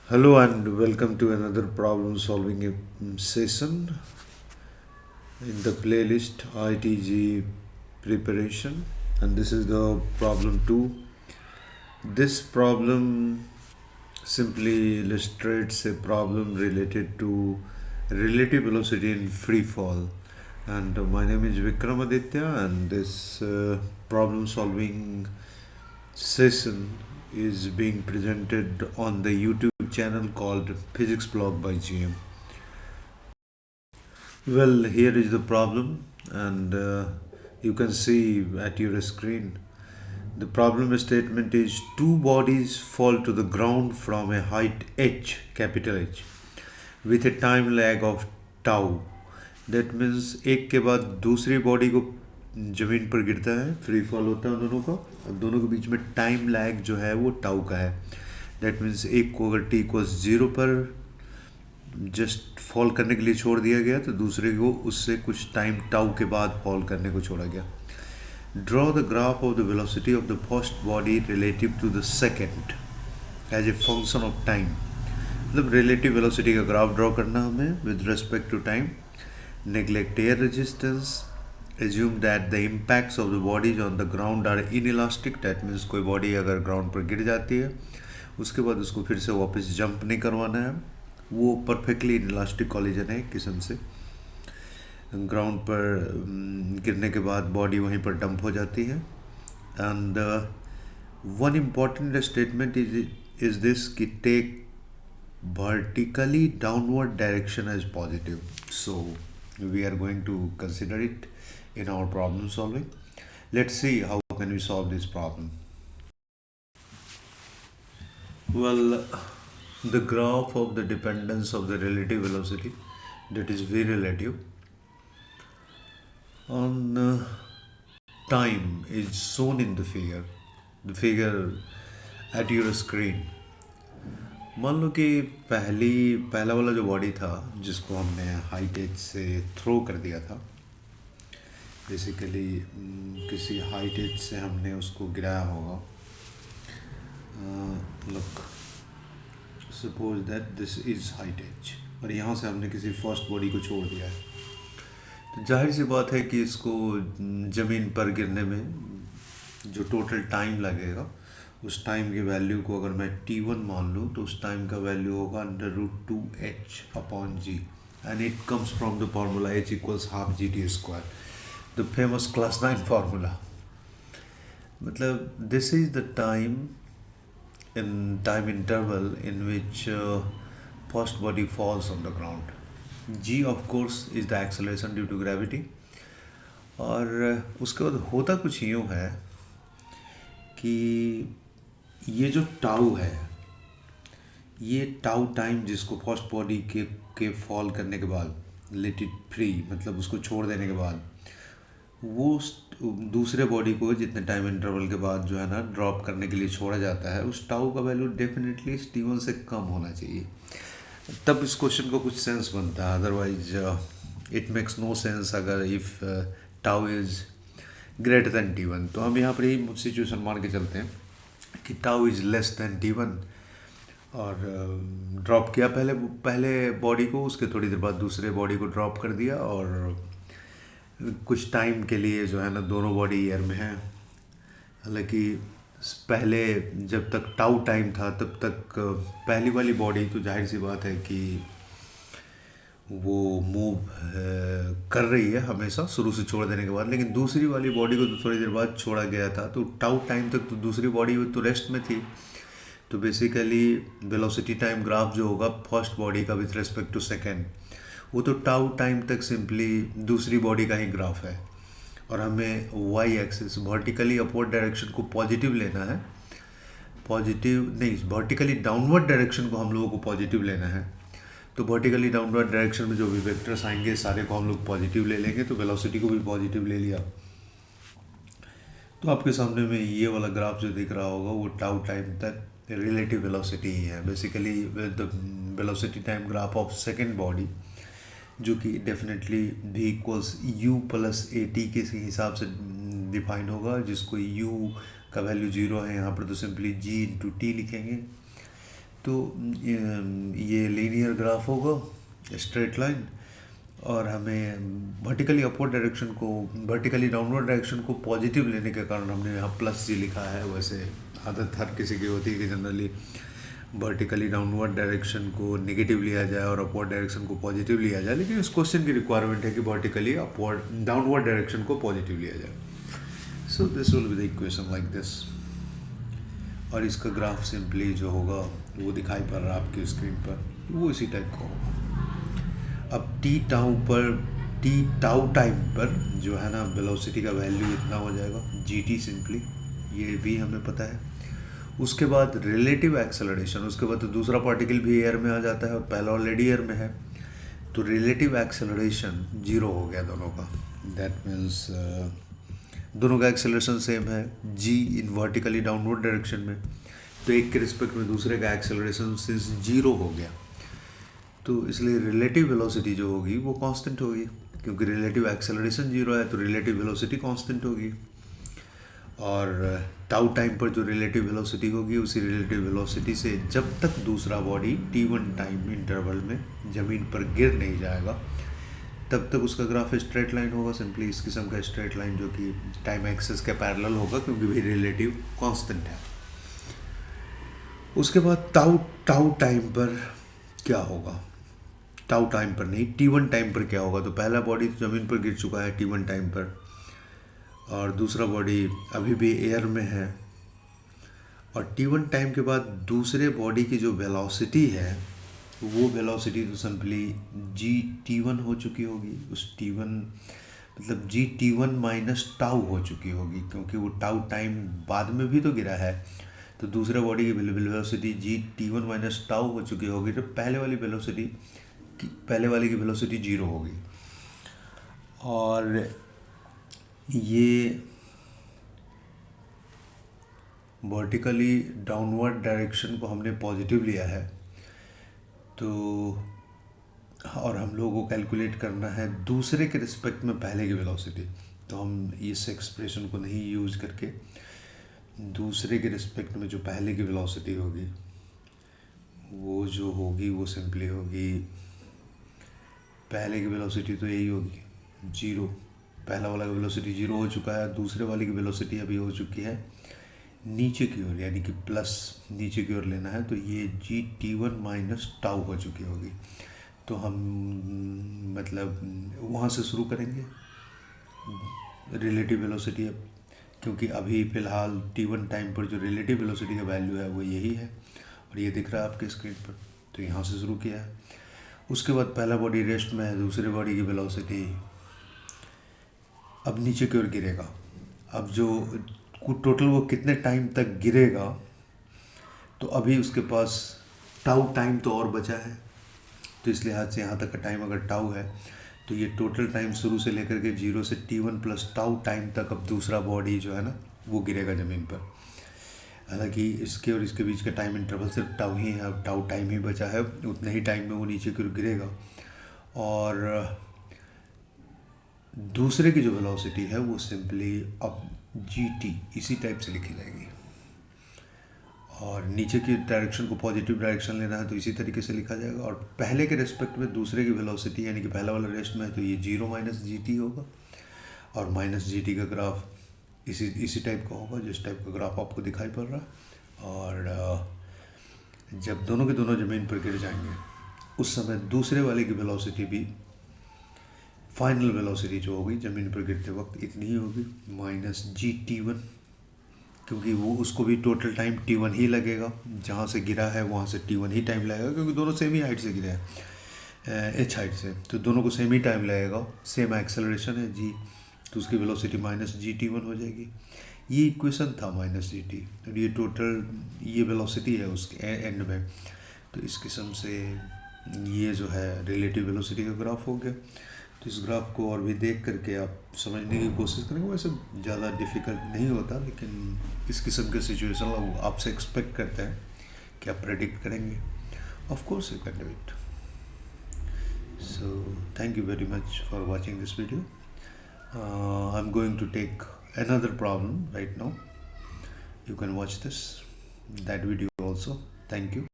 Hello and welcome to another problem solving session in the playlist ITG preparation, and this is the problem 2. This problem simply illustrates a problem related to relative velocity in free fall. And my name is Vikramaditya, and this problem solving session is being presented on the YouTube channel called Physics Blog by GM. Well, here is the problem, and you can see at your screen. The problem statement is two bodies fall to the ground from a height h, capital H, with a time lag of tau. That means एक के बाद दूसरी body को जमीन पर गिरता है, free fall होता है उन दोनों का, और दोनों के बीच में टाइम लैग जो है वो टाउ का है. दैट मीन्स एक को अगर टी इक्वल्स जीरो पर जस्ट फॉल करने के लिए छोड़ दिया गया तो दूसरे को उससे कुछ टाइम टाउ के बाद फॉल करने को छोड़ा गया. Draw the graph of the velocity of the first body relative to the second as a function of time. मतलब रिलेटिव वेलोसिटी का ग्राफ ड्रॉ करना हमें with respect to time. Neglect air resistance. Assume that the impacts of the bodies on the ground are inelastic. That means कोई body अगर ground पर गिर जाती है उसके बाद उसको फिर से वापस जंप नहीं करवाना है, वो परफेक्टली इलास्टिक कॉलिजन है एक किस्म से. ग्राउंड पर गिरने के बाद बॉडी वहीं पर डंप हो जाती है. And one important statement is this कि take vertically downward direction as positive. So we are going to consider it in our problem solving. Let's see how can we solve this problem. Well, the graph of the dependence of the relative velocity, that is V relative, on time is shown in the figure at your screen. मान लो कि पहला वाला जो body था जिसको हमने height as से throw कर दिया था, बेसिकली किसी हाइट एज से हमने उसको गिराया होगा. Look, suppose that this is height H, और यहाँ से हमने किसी फर्स्ट बॉडी को छोड़ दिया है. तो जाहिर सी बात है कि इसको ज़मीन पर गिरने में जो टोटल टाइम लगेगा उस टाइम की वैल्यू को अगर मैं t1 मान लूँ तो उस टाइम का वैल्यू होगा √2h/g, and it comes from the formula h equals half gt², the famous class 9 formula. मतलब this is the time interval in which first body falls on the ground. g of course is the acceleration due to gravity. और उसके बाद होता कुछ यूँ है कि ये जो टाउ है, ये टाउ टाइम जिसको फर्स्ट बॉडी के फॉल करने के बाद लेट इट फ्री, मतलब उसको छोड़ देने के बाद वो दूसरे बॉडी को जितने टाइम इंटरवल के बाद जो है ना ड्रॉप करने के लिए छोड़ा जाता है, उस टाउ का वैल्यू डेफिनेटली t1 से कम होना चाहिए. तब इस क्वेश्चन को कुछ सेंस बनता है, otherwise it makes no sense अगर if tau is greater than t1. तो हम यहाँ पर यही सिचुएशन मान के चलते हैं कि tau is less than t1, और ड्रॉप किया पहले बॉडी को, उसके थोड़ी देर बाद दूसरे बॉडी को ड्रॉप कर दिया, और कुछ टाइम के लिए जो है ना दोनों बॉडी एयर में है. हालांकि पहले जब तक टाउ टाइम था तब तक पहली वाली बॉडी तो जाहिर सी बात है कि वो मूव कर रही है हमेशा शुरू से छोड़ देने के बाद, लेकिन दूसरी वाली बॉडी को तो थोड़ी देर बाद छोड़ा गया था, तो टाउ टाइम तक तो दूसरी बॉडी तो रेस्ट में थी. तो बेसिकली वेलोसिटी टाइम ग्राफ जो होगा फर्स्ट बॉडी का विथ रिस्पेक्ट टू सेकेंड, वो तो टाउ टाइम तक सिंपली दूसरी बॉडी का ही ग्राफ है. और हमें Y axis vertically upward direction को पॉजिटिव लेना है, पॉजिटिव नहीं, वर्टिकली डाउनवर्ड डायरेक्शन को हम लोगों को पॉजिटिव लेना है. तो वर्टिकली डाउनवर्ड डायरेक्शन में जो भी वेक्टर्स आएंगे सारे को हम लोग पॉजिटिव ले लेंगे, तो वेलोसिटी को भी पॉजिटिव ले लिया. तो आपके सामने में ये वाला ग्राफ जो दिख रहा होगा वो टाउ टाइम तक रिलेटिव वेलोसिटी ही है, basically the velocity time graph of second body, जो कि definitely v equals u plus AT के हिसाब से डिफाइन होगा, जिसको u का वैल्यू 0 है यहाँ पर, तो सिंपली g इंटू टी लिखेंगे. तो ये लीनियर ग्राफ होगा, स्ट्रेट लाइन, और हमें वर्टिकली अपवर्ड डायरेक्शन को, वर्टिकली डाउनवर्ड डायरेक्शन को पॉजिटिव लेने के कारण हमने यहाँ प्लस जी लिखा है। वैसे आदत हर किसी की होती है कि जनरली वर्टिकली डाउनवर्ड डायरेक्शन को नेगेटिव लिया जाए और अपवर्ड डायरेक्शन को पॉजिटिव लिया जाए, लेकिन इस क्वेश्चन की रिक्वायरमेंट है कि वर्टिकली अपवर्ड डाउनवर्ड डायरेक्शन को पॉजिटिव लिया जाए। So this will be the equation like this, और इसका ग्राफ सिंपली जो होगा वो दिखाई पड़ रहा है आपकी स्क्रीन पर, वो इसी टाइप का होगा। अब टी टाउ टाइम पर जो है ना वेलोसिटी का वैल्यू इतना हो जाएगा gt सिंपली, ये भी हमें पता है। उसके बाद रिलेटिव एक्सेलरेशन, उसके बाद तो दूसरा पार्टिकल भी एयर में आ जाता है और पहला ऑलरेडी एयर में है, तो रिलेटिव एक्सेलरेशन 0 हो गया दोनों का। दैट मीन्स दोनों का एक्सेलरेशन सेम है, g इन वर्टिकली डाउनवर्ड डायरेक्शन में, तो एक के रिस्पेक्ट में दूसरे का एक्सेलरेशन सिंस 0 हो गया, तो इसलिए रिलेटिव वेलोसिटी जो होगी वो कांस्टेंट होगी, क्योंकि रिलेटिव एक्सेलरेशन 0 है तो रिलेटिव वेलोसिटी कांस्टेंट होगी। और टाउ टाइम पर जो रिलेटिव वेलोसिटी होगी, उसी रिलेटिव वेलोसिटी से जब तक दूसरा बॉडी t1 टाइम इंटरवल में ज़मीन पर गिर नहीं जाएगा तब तक उसका ग्राफ स्ट्रेट लाइन होगा, सिंपली इस किस्म का स्ट्रेट लाइन जो कि टाइम एक्सिस के पैरेलल होगा, क्योंकि भी रिलेटिव कांस्टेंट है। उसके बाद टाउ टाइम पर क्या होगा, टाउ टाइम पर नहीं, t1 टाइम पर क्या होगा। तो पहला बॉडी तो ज़मीन पर गिर चुका है t1 टाइम पर, और दूसरा बॉडी अभी भी एयर में है, और t1 टाइम के बाद दूसरे बॉडी की जो वेलोसिटी है वो वेलोसिटी तो सिंपली gt1 हो चुकी होगी। उस t1 मतलब gt1 माइनस टाउ हो चुकी होगी, क्योंकि वो टाउ टाइम बाद में भी तो गिरा है, तो दूसरे बॉडी की वेलोसिटी gt1 माइनस टाउ हो चुकी होगी, तो पहले वाली की वेलोसिटी 0 होगी। और ये वर्टिकली डाउनवर्ड डायरेक्शन को हमने पॉजिटिव लिया है, तो और हम लोगों को कैलकुलेट करना है दूसरे के रिस्पेक्ट में पहले की वेलोसिटी, तो हम इस एक्सप्रेशन को नहीं यूज़ करके दूसरे के रिस्पेक्ट में जो पहले की वेलोसिटी होगी वो जो होगी वो सिंपली होगी, पहले की वेलोसिटी तो यही होगी 0, पहला वाला का वेलोसिटी 0 हो चुका है, दूसरे वाले की वेलोसिटी अभी हो चुकी है नीचे की ओर, यानी कि प्लस नीचे की ओर लेना है, तो ये gt1 माइनस टाउ हो चुकी होगी। तो हम मतलब वहाँ से शुरू करेंगे रिलेटिव वेलोसिटी, अब क्योंकि अभी फ़िलहाल t1 टाइम पर जो रिलेटिव वेलोसिटी का वैल्यू है वो यही है, और ये दिख रहा है आपके स्क्रीन पर, तो यहाँ से शुरू किया है। उसके बाद पहला बॉडी रेस्ट में है, दूसरे बॉडी की वेलोसिटी अब नीचे की ओर गिरेगा। अब जो टोटल वो कितने टाइम तक गिरेगा, तो अभी उसके पास टाउ टाइम तो और बचा है, तो इस लिहाज से यहाँ तक का टाइम अगर टाउ है तो ये टोटल टाइम शुरू से लेकर के 0 से t1 प्लस टाउ टाइम तक अब दूसरा बॉडी जो है ना वो गिरेगा ज़मीन पर। हालांकि इसके और इसके बीच का टाइम इंटरवल सिर्फ टाउ ही है, अब टाउ टाइम ही बचा है, उतने ही टाइम में वो नीचे की ओर गिरेगा, और दूसरे की जो वेलोसिटी है वो सिंपली अब gt इसी टाइप से लिखी जाएगी, और नीचे की डायरेक्शन को पॉजिटिव डायरेक्शन लेना है तो इसी तरीके से लिखा जाएगा, और पहले के रिस्पेक्ट में दूसरे की वेलोसिटी यानी कि पहला वाला रेस्ट में है तो ये 0 माइनस gt होगा, और माइनस gt का ग्राफ इसी टाइप का होगा जिस टाइप का ग्राफ आपको दिखाई पड़ रहा है। और जब दोनों के दोनों ज़मीन पर गिर जाएंगे उस समय दूसरे वाले की वेलोसिटी भी फाइनल वेलोसिटी जो होगी ज़मीन पर गिरते वक्त इतनी ही होगी, माइनस gt1, क्योंकि वो उसको भी टोटल टाइम t1 ही लगेगा, जहाँ से गिरा है वहाँ से t1 ही टाइम लगेगा, क्योंकि दोनों सेम ही हाइट से गिरे हैं h हाइट से, तो दोनों को सेम ही टाइम लगेगा, सेम एक्सेलरेशन है g, तो उसकी वेलोसिटी माइनस gt1 हो जाएगी। ये इक्वेशन था माइनस gt, तो ये टोटल ये वेलोसिटी है उसके एंड में, तो इस किस्म से ये जो है रिलेटिव वेलोसिटी का ग्राफ हो गया। तो इस ग्राफ को और भी देख करके आप समझने की कोशिश करेंगे, वैसे ज़्यादा डिफ़िकल्ट नहीं होता, लेकिन इस किस्म के सिचुएशन लोग आपसे एक्सपेक्ट करते हैं कि आप प्रेडिक्ट करेंगे। Of course you can do it. So thank you very much for watching this video. I am going to take another problem right now. You can watch that video also. Thank you.